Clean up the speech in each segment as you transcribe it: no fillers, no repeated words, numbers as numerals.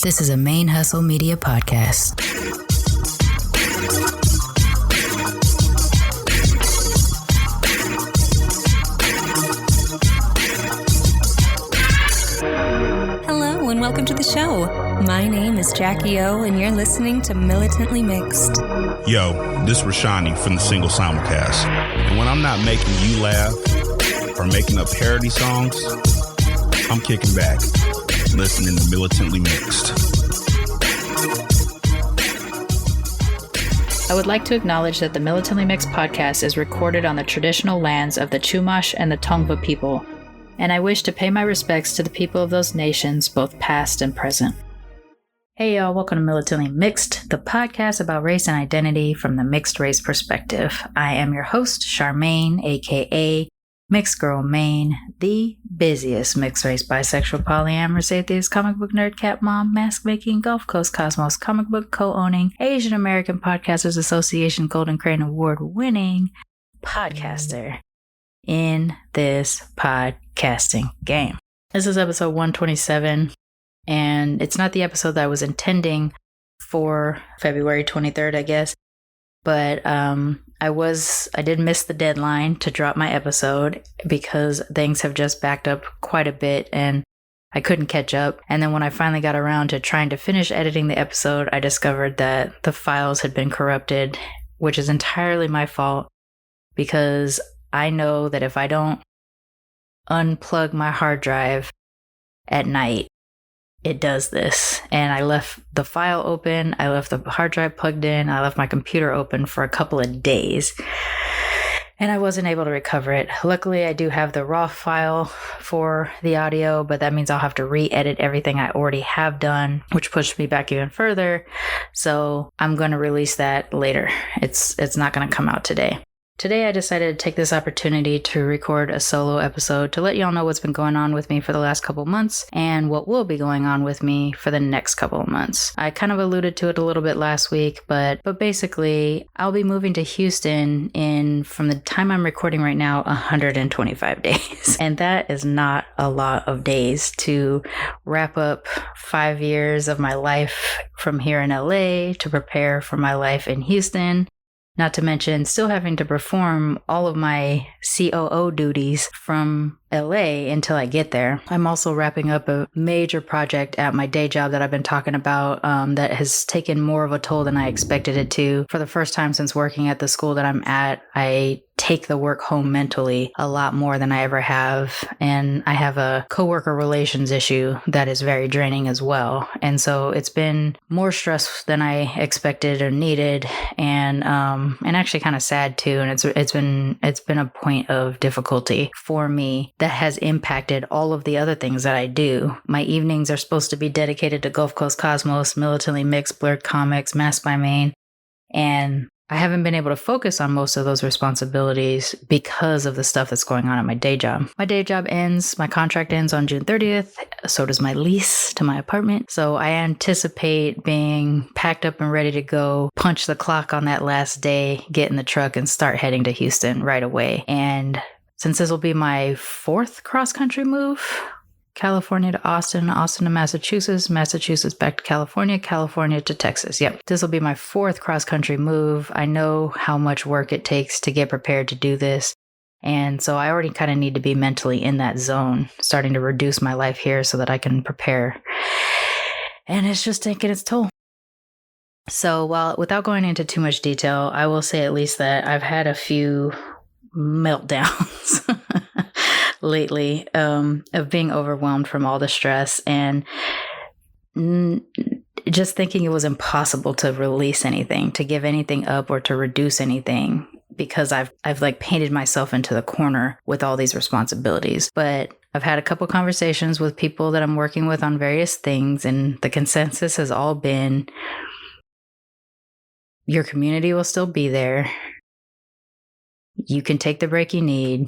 This is a ManeHustle Media podcast. Hello and welcome to the show. My name is Jackie O and you're listening to Militantly Mixed. Yo, this is Rashani from the Single Simulcast. And when I'm not making you laugh or making up parody songs, I'm kicking back, listening to Militantly Mixed. I would like to acknowledge that the Militantly Mixed podcast is recorded on the traditional lands of the Chumash and the Tongva people, and I wish to pay my respects to the people of those nations, both past and present. Hey y'all, welcome to Militantly Mixed, the podcast about race and identity from the mixed race perspective. I am your host, Charmaine, aka MixedGirlMane, the busiest mixed race, bisexual, polyamorous, atheist, comic book nerd, cat mom, mask making, Gulf Coast Cosmos, comic book co-owning, Asian American Podcasters Association Golden Crane Award winning podcaster in this podcasting game. This is episode 127, and it's not the episode that I was intending for February 23rd, I guess, but I did miss the deadline to drop my episode because things have just backed up quite a bit and I couldn't catch up. And then when I finally got around to trying to finish editing the episode, I discovered that the files had been corrupted, which is entirely my fault because I know that if I don't unplug my hard drive at night, it does this. And I left the file open, I left the hard drive plugged in, I left my computer open for a couple of days, and I wasn't able to recover it. Luckily, I do have the raw file for the audio, but that means I'll have to re-edit everything I already have done, which pushed me back even further. So I'm going to release that later. It's not going to come out today. Today, I decided to take this opportunity to record a solo episode to let y'all know what's been going on with me for the last couple months and what will be going on with me for the next couple of months. I kind of alluded to it a little bit last week, but basically, I'll be moving to Houston in, from the time I'm recording right now, 125 days. And that is not a lot of days to wrap up 5 years of my life from here in LA to prepare for my life in Houston. Not to mention still having to perform all of my COO duties from LA until I get there. I'm also wrapping up a major project at my day job that I've been talking about that has taken more of a toll than I expected it to. For the first time since working at the school that I'm at, I take the work home mentally a lot more than I ever have. And I have a coworker relations issue that is very draining as well. And so it's been more stress than I expected or needed, and actually kind of sad too. And it's been a point of difficulty for me that has impacted all of the other things that I do. My evenings are supposed to be dedicated to Gulf Coast Cosmos, Militantly Mixed, Blurred Comics, Masked by Mane, and I haven't been able to focus on most of those responsibilities because of the stuff that's going on at my day job. My day job ends, my contract ends on June 30th. So does my lease to my apartment. So I anticipate being packed up and ready to go, punch the clock on that last day, get in the truck and start heading to Houston right away. And since this will be my 4th cross-country move, California to Austin, Austin to Massachusetts, Massachusetts back to California, California to Texas. Yep. This will be my 4th cross-country move. I know how much work it takes to get prepared to do this. And so I already kind of need to be mentally in that zone, starting to reduce my life here so that I can prepare. And it's just taking its toll. So without going into too much detail, I will say at least that I've had a few meltdowns lately of being overwhelmed from all the stress and just thinking it was impossible to release anything, to give anything up or to reduce anything because I've like painted myself into the corner with all these responsibilities. But I've had a couple conversations with people that I'm working with on various things, and the consensus has all been your community will still be there. You can take the break you need.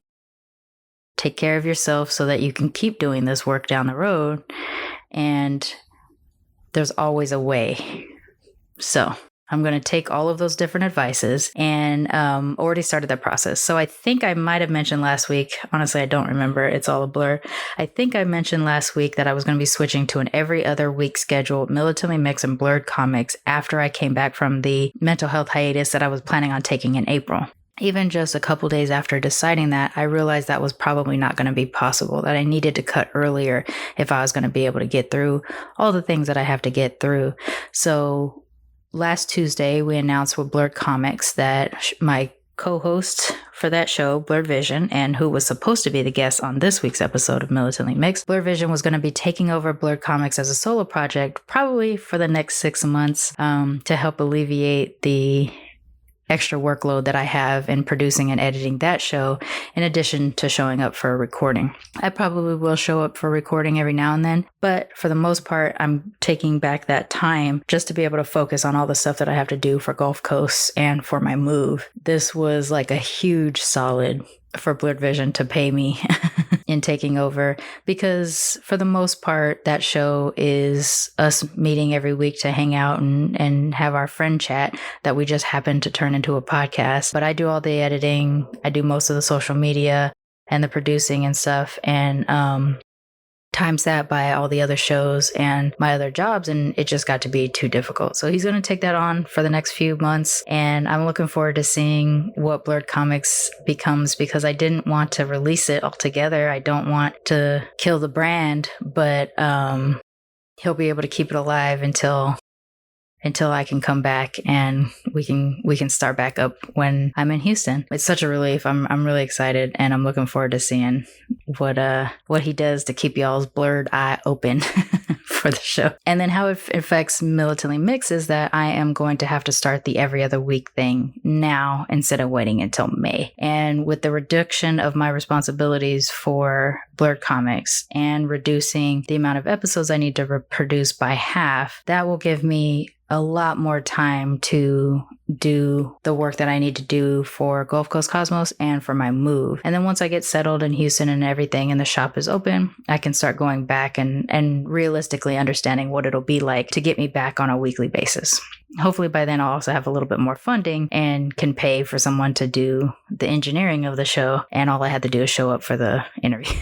Take care of yourself so that you can keep doing this work down the road. And there's always a way. So I'm going to take all of those different advices and already started that process. So I think I might have mentioned last week, honestly, I don't remember. It's all a blur. I think I mentioned last week that I was going to be switching to an every other week schedule, Militantly Mixed and Blurred Comics, after I came back from the mental health hiatus that I was planning on taking in April. Even just a couple days after deciding that, I realized that was probably not going to be possible, that I needed to cut earlier if I was going to be able to get through all the things that I have to get through. So last Tuesday, we announced with Blurred Comics that my co-host for that show, Blurred Vision, and who was supposed to be the guest on this week's episode of Militantly Mixed, Blurred Vision was going to be taking over Blurred Comics as a solo project, probably for the next 6 months, to help alleviate the extra workload that I have in producing and editing that show, in addition to showing up for a recording. I probably will show up for recording every now and then, but for the most part, I'm taking back that time just to be able to focus on all the stuff that I have to do for Gulf Coast and for my move. This was like a huge solid for Blurred Vision to pay me in taking over, because for the most part, that show is us meeting every week to hang out and have our friend chat that we just happen to turn into a podcast. But I do all the editing. I do most of the social media and the producing and stuff. And times that by all the other shows and my other jobs, and it just got to be too difficult. So he's going to take that on for the next few months, and I'm looking forward to seeing what Blurred Comics becomes, because I didn't want to release it altogether. I don't want to kill the brand, but he'll be able to keep it alive until I can come back and we can start back up when I'm in Houston. It's such a relief. I'm really excited, and I'm looking forward to seeing what he does to keep y'all's blurred eye open for the show. And then how it affects Militantly Mixed is that I am going to have to start the every other week thing now instead of waiting until May. And with the reduction of my responsibilities for Blurred Comics and reducing the amount of episodes I need to produce by half, that will give me a lot more time to do the work that I need to do for Gulf Coast Cosmos and for my move. And then once I get settled in Houston and everything and the shop is open, I can start going back and realistically understanding what it'll be like to get me back on a weekly basis. Hopefully by then I'll also have a little bit more funding and can pay for someone to do the engineering of the show, and all I had to do is show up for the interview.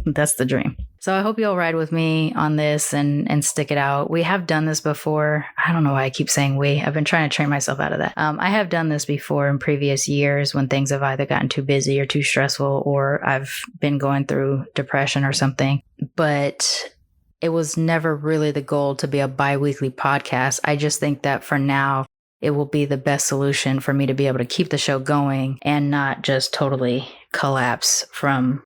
That's the dream. So I hope you'll ride with me on this and stick it out. We have done this before. I don't know why I keep saying we. I've been trying to train myself out of that. I have done this before in previous years when things have either gotten too busy or too stressful, or I've been going through depression or something. But it was never really the goal to be a bi-weekly podcast. I just think that for now, it will be the best solution for me to be able to keep the show going and not just totally collapse from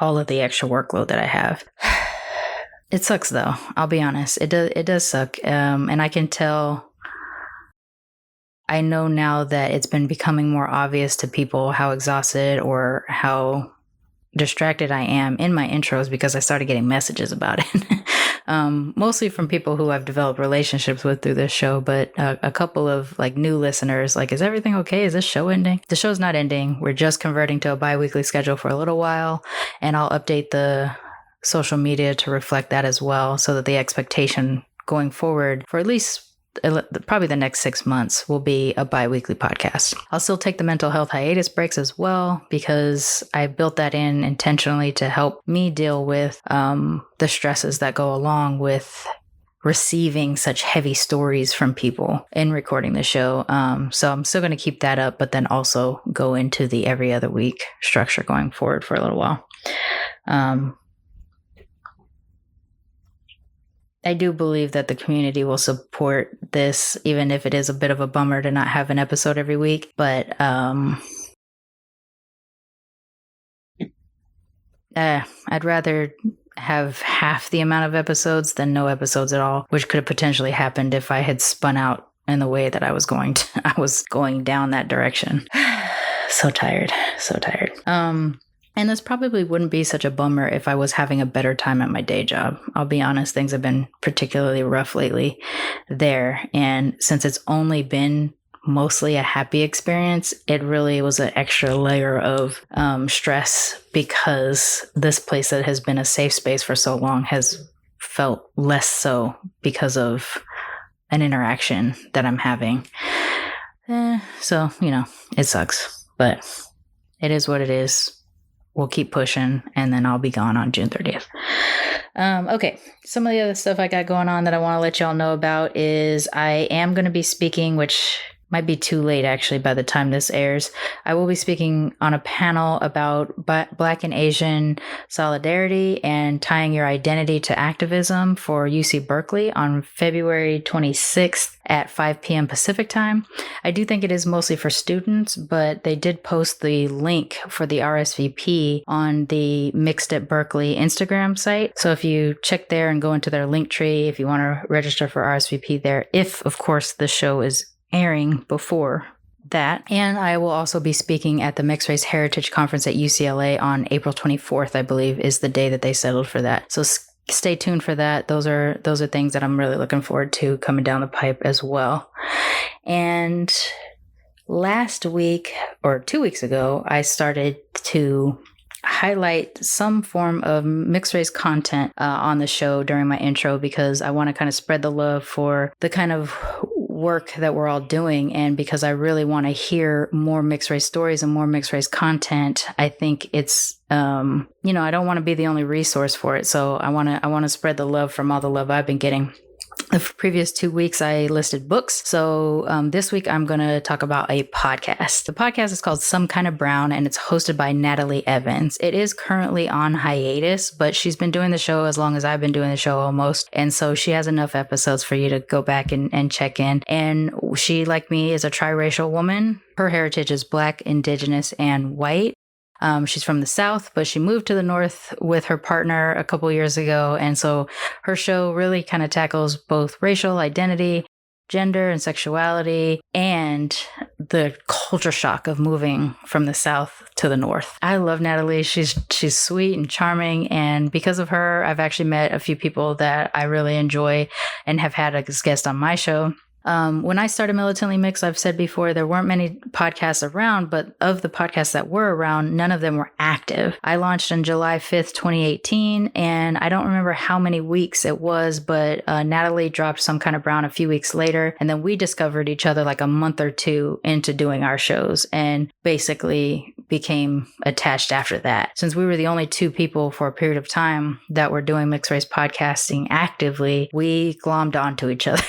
all of the extra workload that I have. It sucks though. I'll be honest. It does suck. And I can tell, I know now that it's been becoming more obvious to people how exhausted or how distracted I am in my intros, because I started getting messages about it. Mostly from people who I've developed relationships with through this show, but a couple of like new listeners, like, is everything okay? Is this show ending? The show's not ending. We're just converting to a bi-weekly schedule for a little while, and I'll update the social media to reflect that as well, so that the expectation going forward for at least probably the next 6 months will be a bi-weekly podcast. I'll still take the mental health hiatus breaks as well, because I built that in intentionally to help me deal with the stresses that go along with receiving such heavy stories from people in recording the show. So I'm still going to keep that up, but then also go into the every other week structure going forward for a little while. I do believe that the community will support this, even if it is a bit of a bummer to not have an episode every week. But I'd rather have half the amount of episodes than no episodes at all, which could have potentially happened if I had spun out in the way that I was going down that direction. So tired. And this probably wouldn't be such a bummer if I was having a better time at my day job. I'll be honest, things have been particularly rough lately there. And since it's only been mostly a happy experience, it really was an extra layer of stress, because this place that has been a safe space for so long has felt less so because of an interaction that I'm having. So, it sucks, but it is what it is. We'll keep pushing, and then I'll be gone on June 30th. Okay, some of the other stuff I got going on that I want to let y'all know about is I am going to be speaking, which might be too late actually by the time this airs. I will be speaking on a panel about Black and Asian solidarity and tying your identity to activism for UC Berkeley on February 26th at 5 p.m. Pacific time. I do think it is mostly for students, but they did post the link for the RSVP on the Mixed at Berkeley Instagram site. So if you check there and go into their link tree, if you want to register for RSVP there, if of course the show is airing before that. And I will also be speaking at the Mixed Race Heritage Conference at UCLA on April 24th, I believe, is the day that they settled for that. So stay tuned for that. Those are things that I'm really looking forward to coming down the pipe as well. And last week or 2 weeks ago, I started to highlight some form of mixed race content on the show during my intro, because I want to kind of spread the love for the kind of work that we're all doing, and because I really want to hear more mixed race stories and more mixed race content. I think it's I don't want to be the only resource for it, so I want to spread the love from all the love I've been getting. The previous 2 weeks, I listed books. So this week, I'm going to talk about a podcast. The podcast is called Some Kind of Brown, and it's hosted by Natalie Evans. It is currently on hiatus, but she's been doing the show as long as I've been doing the show almost. And so she has enough episodes for you to go back and check in. And she, like me, is a triracial woman. Her heritage is Black, Indigenous, and white. She's from the South, but she moved to the North with her partner a couple years ago. And so her show really kind of tackles both racial identity, gender and sexuality, and the culture shock of moving from the South to the North. I love Natalie. She's sweet and charming. And because of her, I've actually met a few people that I really enjoy and have had as guests on my show. When I started Militantly Mixed, I've said before, there weren't many podcasts around, but of the podcasts that were around, none of them were active. I launched on July 5th, 2018, and I don't remember how many weeks it was, but Natalie dropped Some Kind of Brown a few weeks later, and then we discovered each other like a month or two into doing our shows, and basically became attached after that. Since we were the only two people for a period of time that were doing mixed race podcasting actively, we glommed onto each other.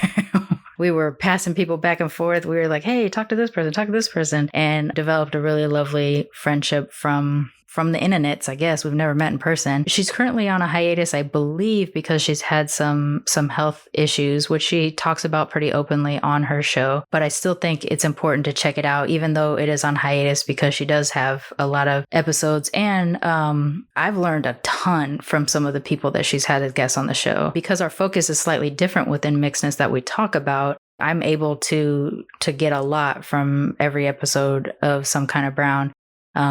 We were passing people back and forth. We were like, hey, talk to this person, and developed a really lovely friendship from the internets, I guess. We've never met in person. She's currently on a hiatus, I believe, because she's had some health issues, which she talks about pretty openly on her show. But I still think it's important to check it out, even though it is on hiatus, because she does have a lot of episodes. And I've learned a ton from some of the people that she's had as guests on the show. Because our focus is slightly different within mixedness that we talk about, I'm able to get a lot from every episode of Some Kind of Brown.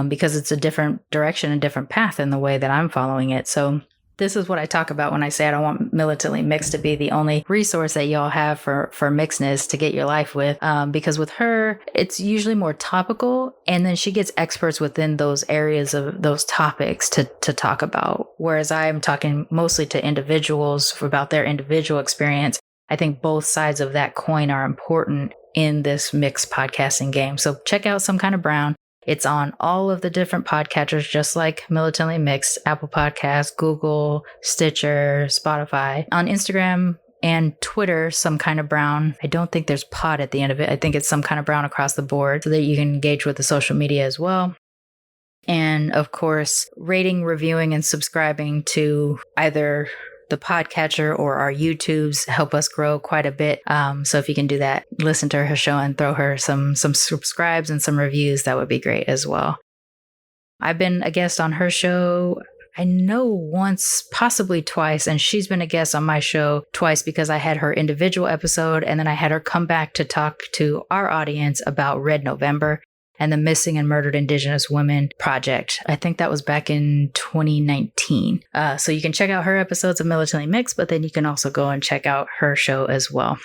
Because it's a different direction, a different path in the way that I'm following it. So this is what I talk about when I say I don't want Militantly Mixed to be the only resource that y'all have for mixedness to get your life with. Because with her, it's usually more topical, and then she gets experts within those areas of those topics to talk about. Whereas I'm talking mostly to individuals about their individual experience. I think both sides of that coin are important in this mixed podcasting game. So check out Some Kind of Brown. It's on all of the different podcatchers, just like Militantly Mixed, Apple Podcasts, Google, Stitcher, Spotify. On Instagram and Twitter, Some Kind of Brown. I don't think there's pod at the end of it. I think it's Some Kind of Brown across the board so that you can engage with the social media as well. And of course, rating, reviewing, and subscribing to either the podcatcher or our YouTubes help us grow quite a bit. So if you can do that, listen to her show and throw her some subscribes and some reviews, that would be great as well. I've been a guest on her show, I know once, possibly twice, and she's been a guest on my show twice because I had her individual episode and then I had her come back to talk to our audience about Red November and the Missing and Murdered Indigenous Women Project. I think that was back in 2019. So you can check out her episodes of Militantly Mixed, but then you can also go and check out her show as well.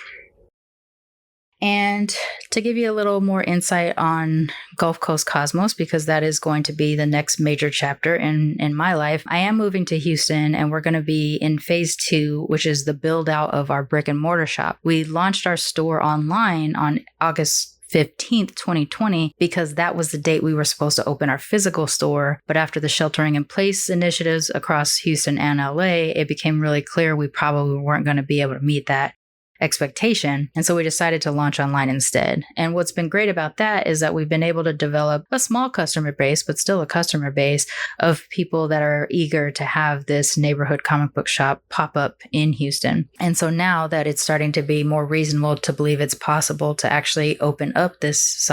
And to give you a little more insight on Gulf Coast Cosmos, because that is going to be the next major chapter in my life, I am moving to Houston and we're going to be in phase 2, which is the build out of our brick and mortar shop. We launched our store online on August 15th, 2020, because that was the date we were supposed to open our physical store. But after the sheltering in place initiatives across Houston and LA, it became really clear we probably weren't going to be able to meet that expectation. And so we decided to launch online instead. And what's been great about that is that we've been able to develop a small customer base, but still a customer base of people that are eager to have this neighborhood comic book shop pop up in Houston. And so now that it's starting to be more reasonable to believe it's possible to actually open up this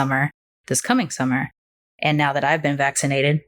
coming summer, and now that I've been vaccinated,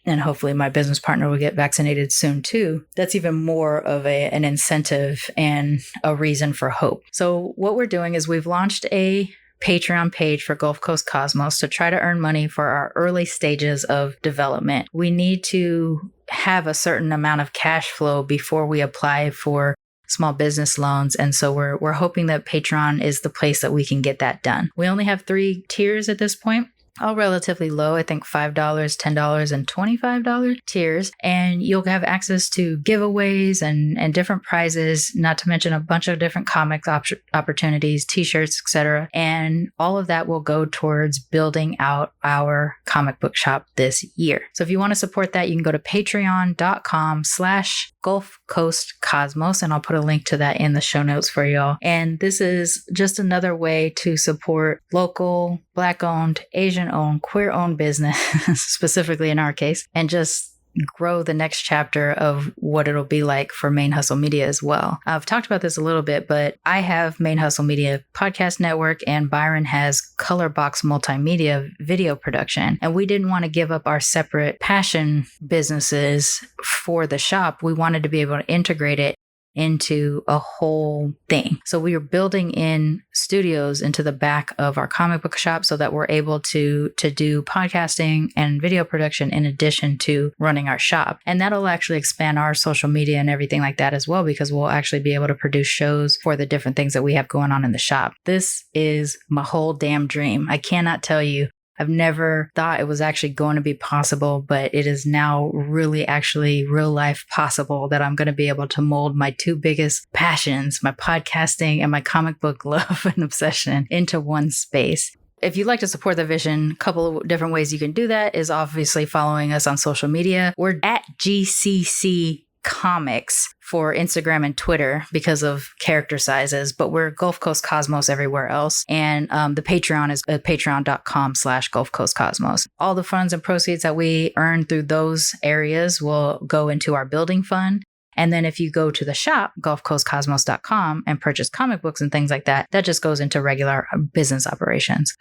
and hopefully my business partner will get vaccinated soon too, that's even more of an incentive and a reason for hope. So what we're doing is we've launched a Patreon page for Gulf Coast Cosmos to try to earn money for our early stages of development. We need to have a certain amount of cash flow before we apply for small business loans. And so we're hoping that Patreon is the place that we can get that done. We only have 3 tiers at this point, all relatively low. I think $5, $10, and $25 tiers. And you'll have access to giveaways and different prizes, not to mention a bunch of different comics opportunities, t-shirts, etc. And all of that will go towards building out our comic book shop this year. So if you want to support that, you can go to patreon.com/Gulf Coast Cosmos, and I'll put a link to that in the show notes for y'all. And this is just another way to support local, Black-owned, Asian-owned, queer-owned business, specifically in our case, and just grow the next chapter of what it'll be like for ManeHustle Media as well. I've talked about this a little bit, but I have ManeHustle Media Podcast Network and Byron has Colorbox Multimedia video production. And we didn't want to give up our separate passion businesses for the shop. We wanted to be able to integrate it into a whole thing. So we are building in studios into the back of our comic book shop so that we're able to do podcasting and video production in addition to running our shop. And that'll actually expand our social media and everything like that as well, because we'll actually be able to produce shows for the different things that we have going on in the shop. This is my whole damn dream. I cannot tell you. I've never thought it was actually going to be possible, but it is now really actually real life possible that I'm going to be able to mold my 2 biggest passions, my podcasting and my comic book love and obsession, into one space. If you'd like to support the vision, a couple of different ways you can do that is obviously following us on social media. We're at GCC Comics for Instagram and Twitter because of character sizes, but we're Gulf Coast Cosmos everywhere else. And the Patreon is patreon.com/Gulf Coast Cosmos. All the funds and proceeds that we earn through those areas will go into our building fund. And then if you go to the shop, gulfcoastcosmos.com, and purchase comic books and things like that, that just goes into regular business operations.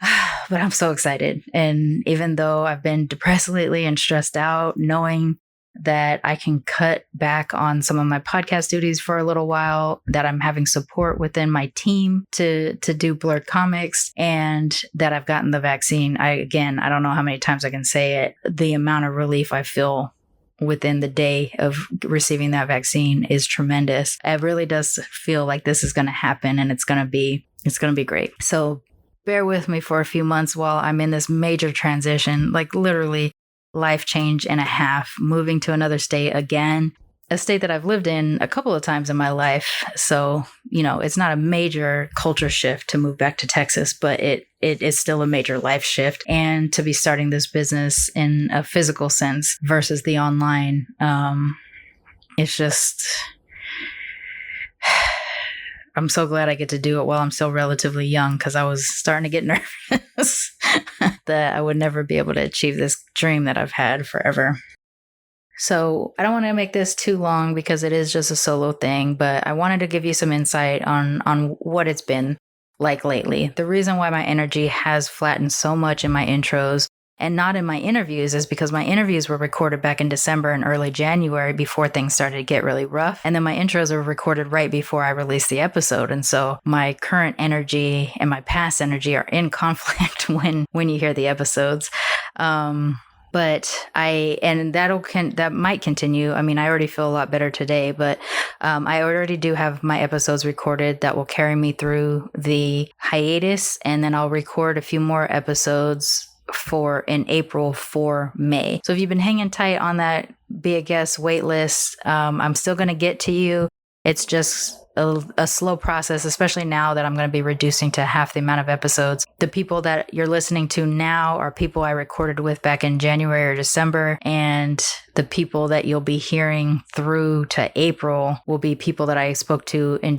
But I'm so excited. And even though I've been depressed lately and stressed out, knowing that I can cut back on some of my podcast duties for a little while, that I'm having support within my team to do Blurred Comics, and that I've gotten the vaccine. I don't know how many times I can say it. The amount of relief I feel within the day of receiving that vaccine is tremendous. It really does feel like this is going to happen, and it's going to be great. So bear with me for a few months while I'm in this major transition, like literally life change and a half, moving to another state again, a state that I've lived in a couple of times in my life. So, it's not a major culture shift to move back to Texas, but it is still a major life shift. And to be starting this business in a physical sense versus the online, it's just, I'm so glad I get to do it while I'm still relatively young, because I was starting to get nervous that I would never be able to achieve this dream that I've had forever. So I don't want to make this too long because it is just a solo thing, but I wanted to give you some insight on what it's been like lately. The reason why my energy has flattened so much in my intros and not in my interviews is because my interviews were recorded back in December and early January before things started to get really rough. And then my intros were recorded right before I released the episode. And so my current energy and my past energy are in conflict when you hear the episodes. But that might continue. I mean, I already feel a lot better today, but I already do have my episodes recorded that will carry me through the hiatus, and then I'll record a few more episodes in April for May. So if you've been hanging tight on that Be a Guest wait list, I'm still going to get to you. It's just a slow process, especially now that I'm going to be reducing to half the amount of episodes. The people that you're listening to now are people I recorded with back in January or December, and the people that you'll be hearing through to April will be people that I spoke to in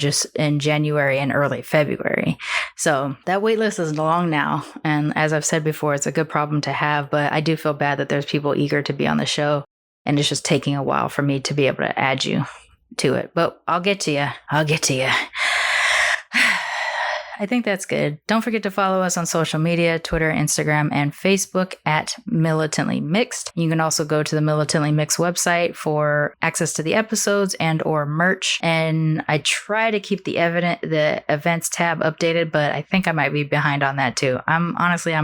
January and early February. So that wait list is long now, and as I've said before, it's a good problem to have, but I do feel bad that there's people eager to be on the show, and it's just taking a while for me to be able to add you to it. But I'll get to you. I think that's good. Don't forget to follow us on social media, Twitter, Instagram, and Facebook at Militantly Mixed. You can also go to the Militantly Mixed website for access to the episodes and or merch. And I try to keep the events tab updated, but I think I might be behind on that too. I'm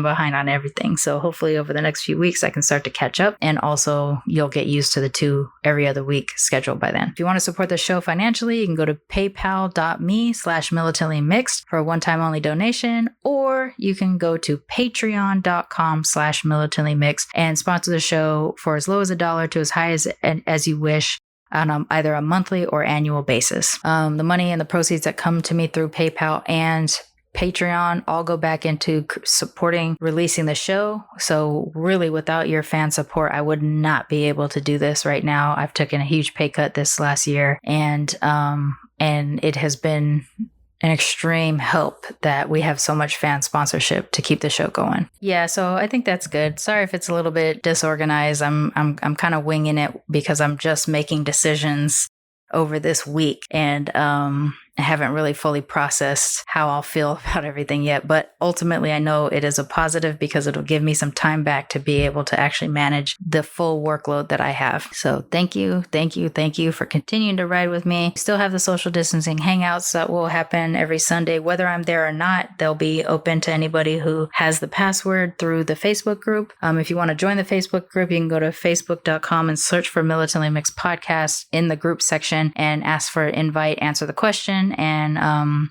behind on everything. So hopefully over the next few weeks, I can start to catch up. And also you'll get used to the 2 every other week schedule by then. If you want to support the show financially, you can go to paypal.me/militantlymixed for a one-time only donation, or you can go to patreon.com/militantlymixed and sponsor the show for as low as $1 to as high as you wish on either a monthly or annual basis. The money and the proceeds that come to me through PayPal and Patreon all go back into supporting releasing the show. So really, without your fan support, I would not be able to do this right now. I've taken a huge pay cut this last year, and it has been an extreme help that we have so much fan sponsorship to keep the show going. Yeah, so I think that's good. Sorry if it's a little bit disorganized. I'm kind of winging it because I'm just making decisions over this week, and I haven't really fully processed how I'll feel about everything yet. But ultimately, I know it is a positive because it'll give me some time back to be able to actually manage the full workload that I have. So thank you for continuing to ride with me. Still have the social distancing hangouts that will happen every Sunday. Whether I'm there or not, they'll be open to anybody who has the password through the Facebook group. If you want to join the Facebook group, you can go to facebook.com and search for Militantly Mixed Podcast in the group section and ask for an invite, answer the question, and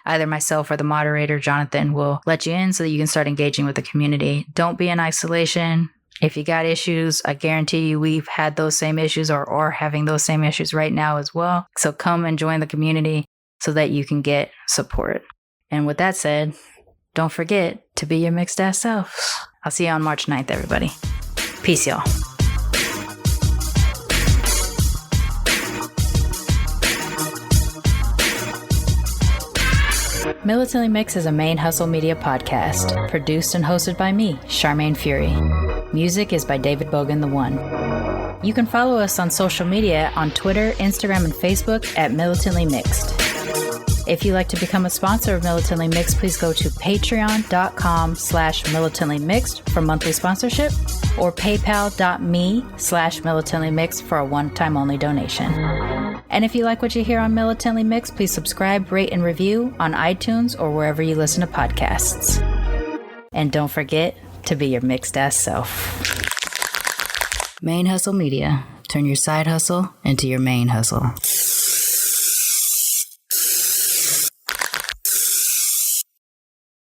either myself or the moderator, Jonathan, will let you in so that you can start engaging with the community. Don't be in isolation. If you got issues, I guarantee you we've had those same issues or are having those same issues right now as well. So come and join the community so that you can get support. And with that said, don't forget to be your mixed ass self. I'll see you on March 9th, everybody. Peace, y'all. Militantly Mixed is a ManeHustle media podcast, produced and hosted by me, Charmaine Fury. Music is by David Bogan the One. You can follow us on social media on Twitter, Instagram, and Facebook at Militantly Mixed. If you'd like to become a sponsor of Militantly Mixed, please go to patreon.com/militantlymixed for monthly sponsorship or paypal.me/militantlymixed for a one-time only donation. And if you like what you hear on Militantly Mixed, please subscribe, rate, and review on iTunes or wherever you listen to podcasts. And don't forget to be your mixed ass self. ManeHustle Media. Turn your side hustle into your main hustle.